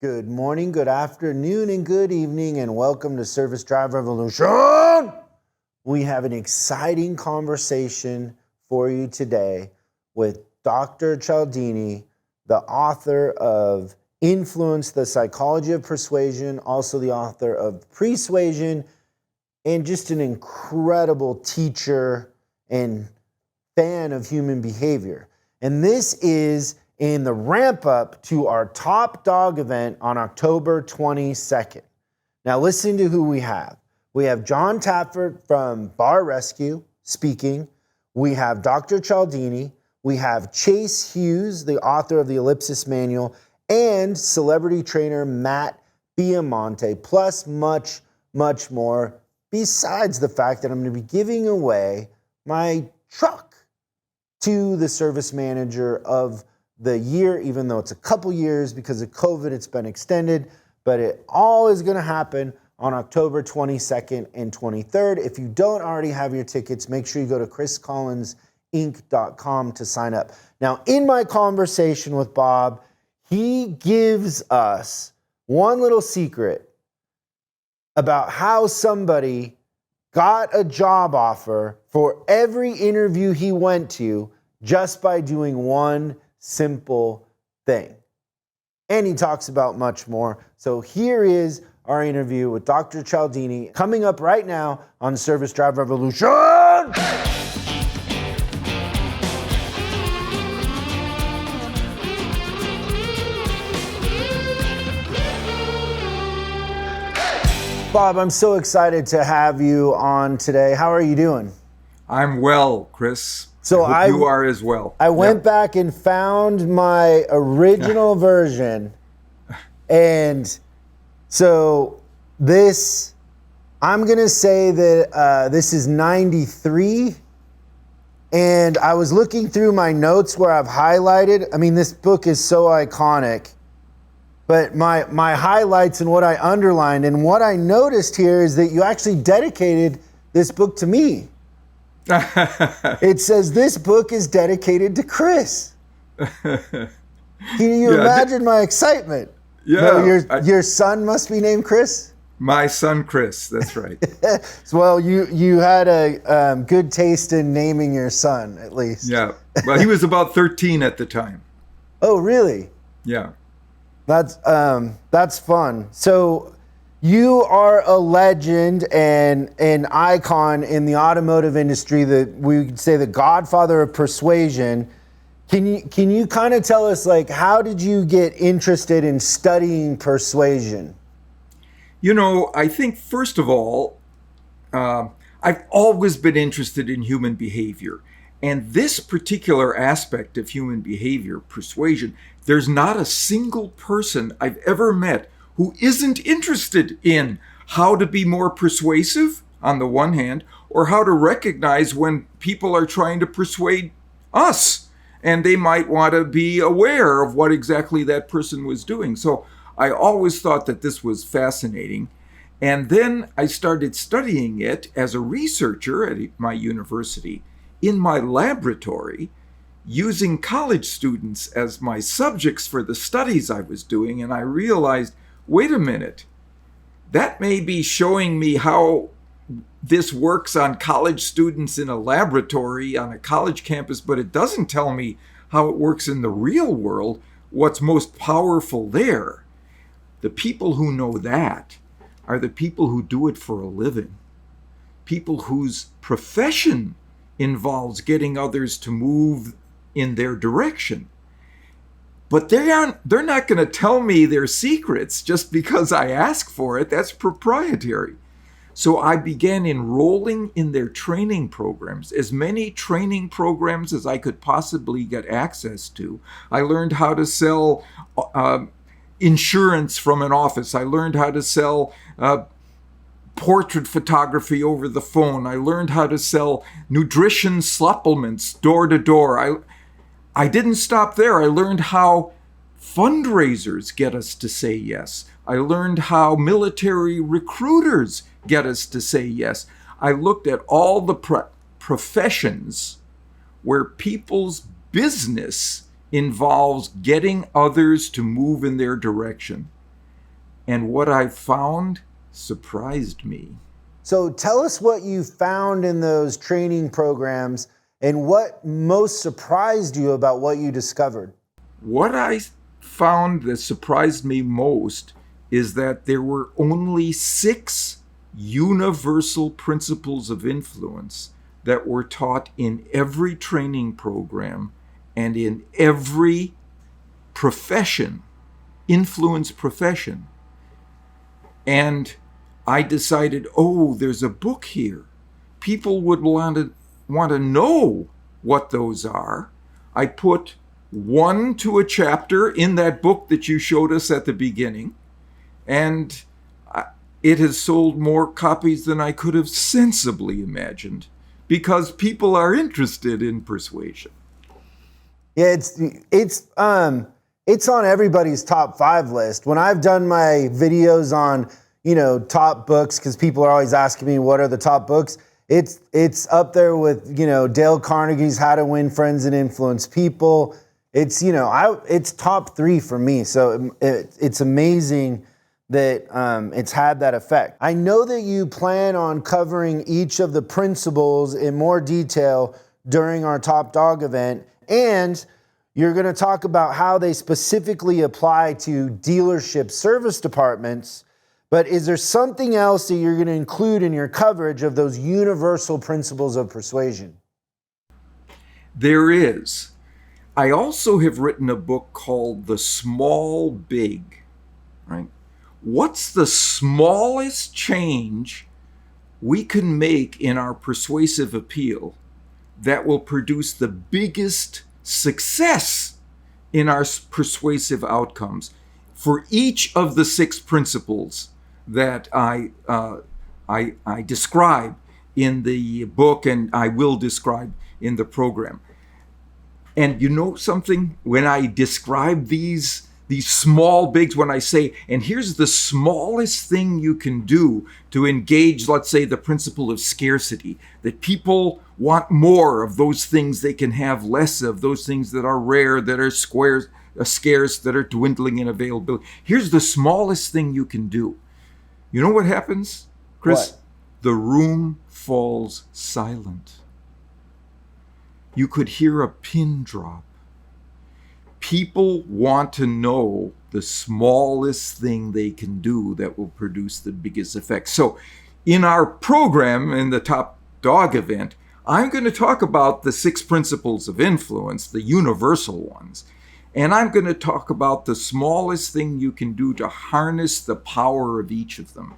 Good morning, good afternoon, and good evening, and welcome to Service Drive Revolution. We have an exciting conversation for you today with Dr. Cialdini, the author of Influence, the Psychology of Persuasion, also the author of Pre-suasion, and just an incredible teacher and fan of human behavior. And this is in the ramp up to our Top Dog event on October 22nd. Now listen to who we have. We have John Taffert from Bar Rescue speaking. We have Dr. Cialdini. We have Chase Hughes, the author of the Ellipsis Manual, and celebrity trainer Matt Biamonte, plus much, much more, besides the fact that I'm going to be giving away my truck to the service manager of the year, even though it's a couple years because of COVID, it's been extended, but it all is going to happen on October 22nd and 23rd. If you don't already have your tickets, make sure you go to chriscollinsinc.com to sign up. Now, in my conversation with Bob, he gives us one little secret about how somebody got a job offer for every interview he went to just by doing one simple thing. And he talks about much more. So here is our interview with Dr. Cialdini coming up right now on Service Drive Revolution. Bob, I'm so excited to have you on today. How are you doing? I'm well, Chris. So I hope you are as well. I went back and found my original version. And so this, I'm going to say that this is 93. And I was looking through my notes where I've highlighted. I mean, this book is so iconic. But my highlights and what I underlined and what I noticed here is that you actually dedicated this book to me. It says this book is dedicated to Chris. Can you imagine my excitement? Yeah. No, your son must be named Chris? My son, Chris. That's right. Well, you had a good taste in naming your son, at least. Yeah. Well, he was about 13 at the time. Oh, really? Yeah. That's fun. So you are a legend and an icon in the automotive industry, that we could say the godfather of persuasion. Can you kind of tell us, like, how did you get interested in studying persuasion? You know, I think first of all, I've always been interested in human behavior. And this particular aspect of human behavior, persuasion, there's not a single person I've ever met who isn't interested in how to be more persuasive on the one hand, or how to recognize when people are trying to persuade us. And they might want to be aware of what exactly that person was doing. So I always thought that this was fascinating. And then I started studying it as a researcher at my university in my laboratory, using college students as my subjects for the studies I was doing. And I realized, wait a minute, that may be showing me how this works on college students in a laboratory on a college campus, but it doesn't tell me how it works in the real world, what's most powerful there. The people who know that are the people who do it for a living, people whose profession involves getting others to move in their direction. But they're not going to tell me their secrets just because I ask for it. That's proprietary. So I began enrolling in their training programs, as many training programs as I could possibly get access to. I learned how to sell insurance from an office. I learned how to sell portrait photography over the phone. I learned how to sell nutrition supplements door to door. I didn't stop there. I learned how fundraisers get us to say yes. I learned how military recruiters get us to say yes. I looked at all the professions where people's business involves getting others to move in their direction. And what I found surprised me. So tell us what you found in those training programs and what most surprised you about what you discovered. What I found that surprised me most is that there were only 6 universal principles of influence that were taught in every training program and in every profession, influence profession. And I decided, oh, there's a book here. People would want to know what those are. I put 1 to a chapter in that book that you showed us at the beginning, and it has sold more copies than I could have sensibly imagined because people are interested in persuasion. Yeah, it's on everybody's top 5 list. When I've done my videos on, top books, because people are always asking me what are the top books, it's up there with, Dale Carnegie's How to Win Friends and Influence People. It's, it's top 3 for me. So it's amazing that it's had that effect. I know that you plan on covering each of the principles in more detail during our Top Dog event, and you're going to talk about how they specifically apply to dealership service departments. But is there something else that you're going to include in your coverage of those universal principles of persuasion? There is. I also have written a book called The Small Big, right? What's the smallest change we can make in our persuasive appeal that will produce the biggest success in our persuasive outcomes for each of the 6 principles that I describe in the book and I will describe in the program. And you know something? When I describe these small bigs, when I say, and here's the smallest thing you can do to engage, let's say, the principle of scarcity, that people want more of those things they can have less of, those things that are rare, that are scarce, that are dwindling in availability. Here's the smallest thing you can do. You know what happens, Chris? What? The room falls silent. You could hear a pin drop. People want to know the smallest thing they can do that will produce the biggest effect. So in our program, in the Top Dog event, I'm going to talk about the 6 principles of influence, the universal ones. And I'm going to talk about the smallest thing you can do to harness the power of each of them.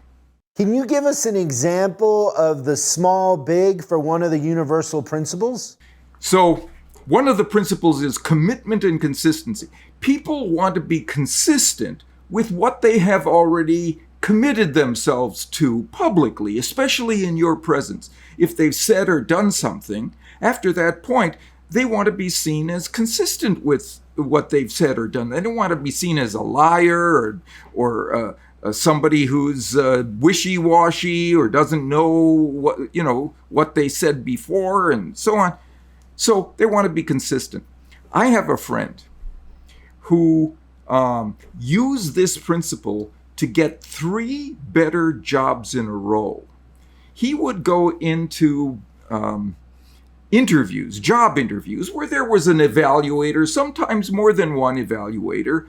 Can you give us an example of the small big for one of the universal principles? So one of the principles is commitment and consistency. People want to be consistent with what they have already committed themselves to publicly, especially in your presence. If they've said or done something, after that point, they want to be seen as consistent with what they've said or done. They don't want to be seen as a liar or somebody who's wishy-washy or doesn't know what they said before and so on. So they want to be consistent. I have a friend who used this principle to get 3 better jobs in a row. He would go into job interviews, where there was an evaluator, sometimes more than one evaluator,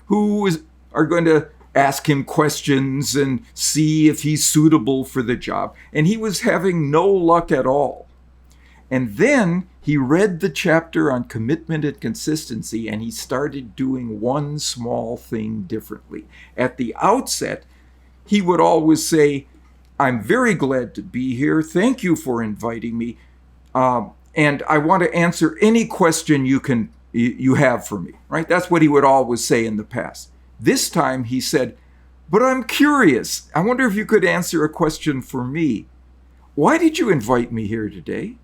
who are going to ask him questions and see if he's suitable for the job. And he was having no luck at all. And then he read the chapter on commitment and consistency, and he started doing one small thing differently. At the outset, he would always say, "I'm very glad to be here. Thank you for inviting me. And I want to answer any question you have for me," right? That's what he would always say in the past. This time he said, "But I'm curious. I wonder if you could answer a question for me. Why did you invite me here today?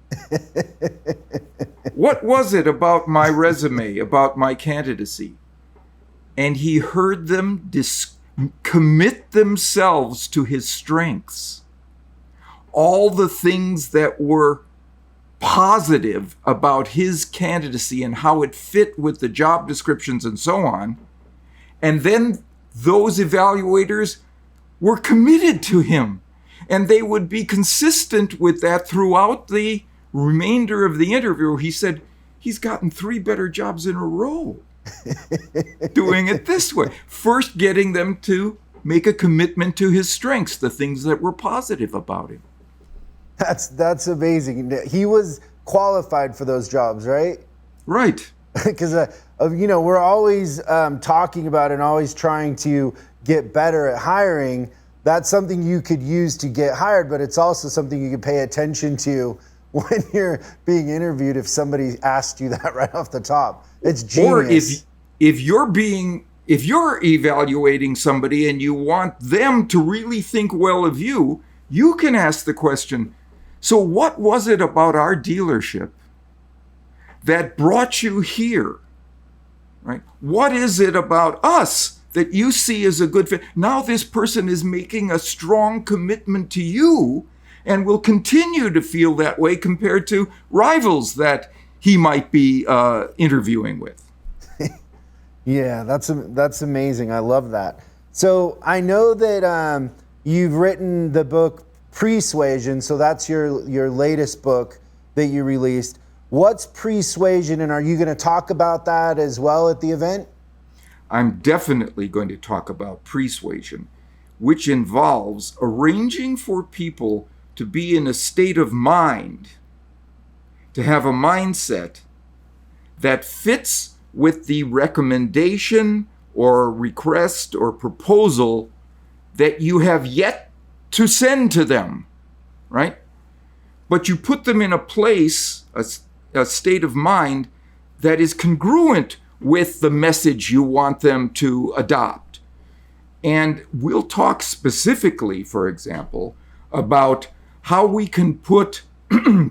What was it about my resume, about my candidacy?" And he heard them commit themselves to his strengths. All the things that were positive about his candidacy and how it fit with the job descriptions and so on. And then those evaluators were committed to him, and they would be consistent with that throughout the remainder of the interview. He said he's gotten 3 better jobs in a row doing it this way. First, getting them to make a commitment to his strengths, the things that were positive about him. That's amazing. He was qualified for those jobs, right? Right. Because we're always talking about and always trying to get better at hiring. That's something you could use to get hired, but it's also something you can pay attention to when you're being interviewed. If somebody asked you that right off the top, it's genius. Or if you're evaluating somebody and you want them to really think well of you, you can ask the question, so what was it about our dealership that brought you here? Right? What is it about us that you see as a good fit? Now this person is making a strong commitment to you and will continue to feel that way compared to rivals that he might be interviewing with. Yeah, that's amazing. I love that. So I know that you've written the book Pre-suasion, so that's your latest book that you released. What's Pre-suasion, and are you going to talk about that as well at the event? I'm definitely going to talk about Pre-suasion, which involves arranging for people to be in a state of mind, to have a mindset that fits with the recommendation or request or proposal that you have yet to send to them, right? But you put them in a place, a state of mind that is congruent with the message you want them to adopt. And we'll talk specifically, for example, about how we can put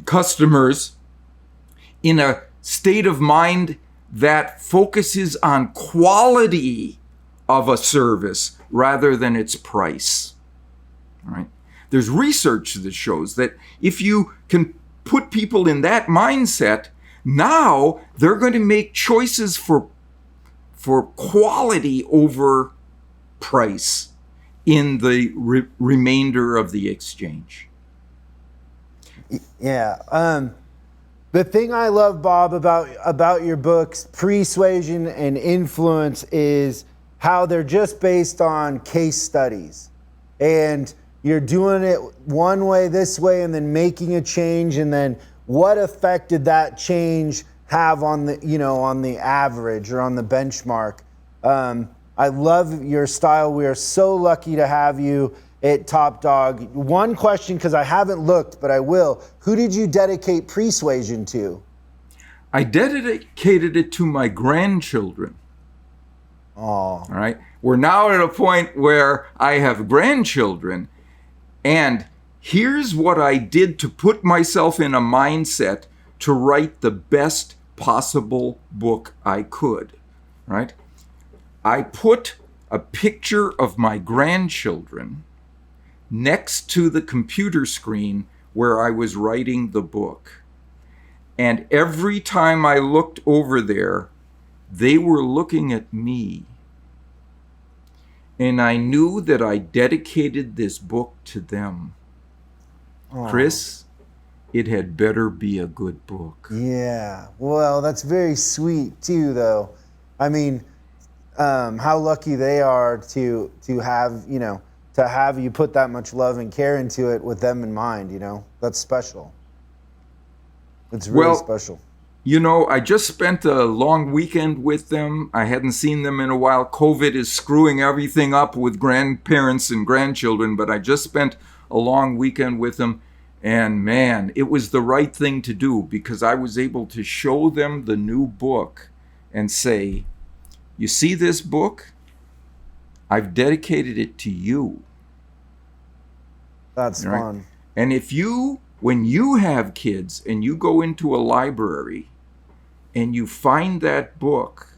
customers in a state of mind that focuses on quality of a service rather than its price. All right? There's research that shows that if you can put people in that mindset, now they're going to make choices for quality over price in the remainder of the exchange. Yeah. The thing I love, Bob, about your books, Pre-suasion and Influence, is how they're just based on case studies. And you're doing it one way, this way, and then making a change, and then what effect did that change have on the average or on the benchmark? I love your style. We are so lucky to have you at Top Dog. One question, because I haven't looked, but I will. Who did you dedicate Pre-suasion to? I dedicated it to my grandchildren. Oh. All right. We're now at a point where I have grandchildren, and here's what I did to put myself in a mindset to write the best possible book I could, right? I put a picture of my grandchildren next to the computer screen where I was writing the book. And every time I looked over there, they were looking at me. And I knew that I dedicated this book to them. Oh. Chris, it had better be a good book. Yeah. Well, that's very sweet too, though. I mean, how lucky they are to have you put that much love and care into it with them in mind. That's special. It's really special. I just spent a long weekend with them. I hadn't seen them in a while. COVID is screwing everything up with grandparents and grandchildren, but I just spent a long weekend with them. And man, it was the right thing to do, because I was able to show them the new book and say, you see this book? I've dedicated it to you. That's fun. And when you have kids and you go into a library and you find that book,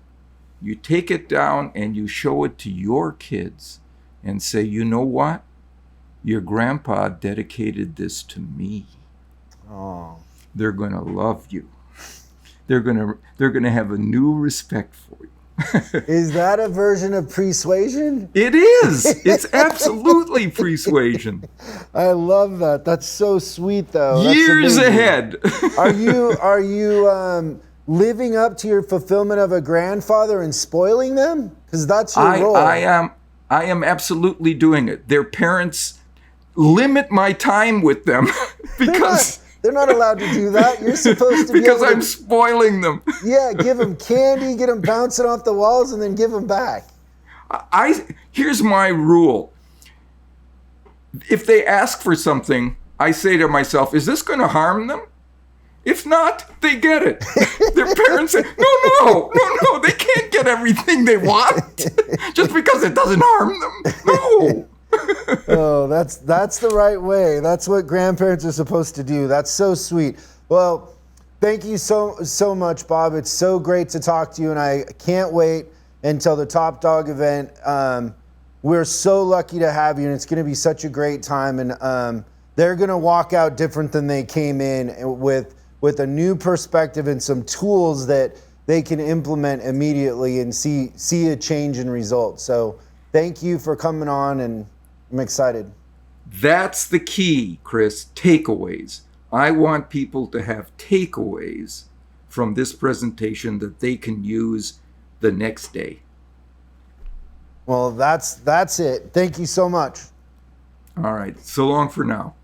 you take it down and you show it to your kids and say, you know what? Your grandpa dedicated this to me. Oh. They're going to love you. They're going to have a new respect for you. Is that a version of PreSuasion? It is. It's absolutely PreSuasion. I love that. That's so sweet, though. That's Years amazing. ahead. Are you living up to your fulfillment of a grandfather and spoiling them? Because that's your role. I am absolutely doing it. Their parents limit my time with them because they're not allowed to do that. You're supposed to be because I'm spoiling them. Yeah, give them candy, get them bouncing off the walls, and then give them back. Here's my rule. If they ask for something, I say to myself, is this going to harm them? If not, they get it. Their parents say, no, they can't get everything they want just because it doesn't harm them. No. Oh, that's the right way. That's what grandparents are supposed to do. That's so sweet. Well, thank you so much, Bob. It's so great to talk to you, and I can't wait until the Top Dog event. We're so lucky to have you, and it's going to be such a great time. And they're going to walk out different than they came in with a new perspective and some tools that they can implement immediately and see a change in results. So thank you for coming on, and I'm excited. That's the key, Chris. Takeaways. I want people to have takeaways from this presentation that they can use the next day. Well, that's it. Thank you so much. All right. So long for now.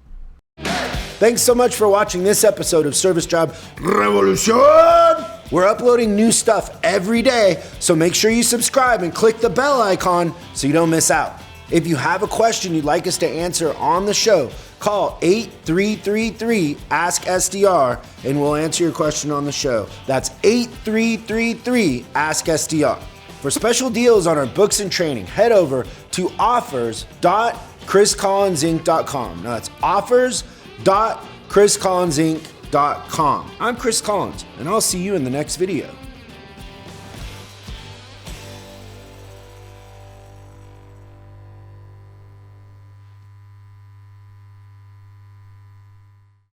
Thanks so much for watching this episode of Service Job Revolution. We're uploading new stuff every day, so make sure you subscribe and click the bell icon so you don't miss out. If you have a question you'd like us to answer on the show, call 8333-ASK-SDR and we'll answer your question on the show. That's 8333-ASK-SDR. For special deals on our books and training, head over to offers.chriscollinsinc.com. Now that's offers.chriscollinsinc.com. I'm Chris Collins, and I'll see you in the next video.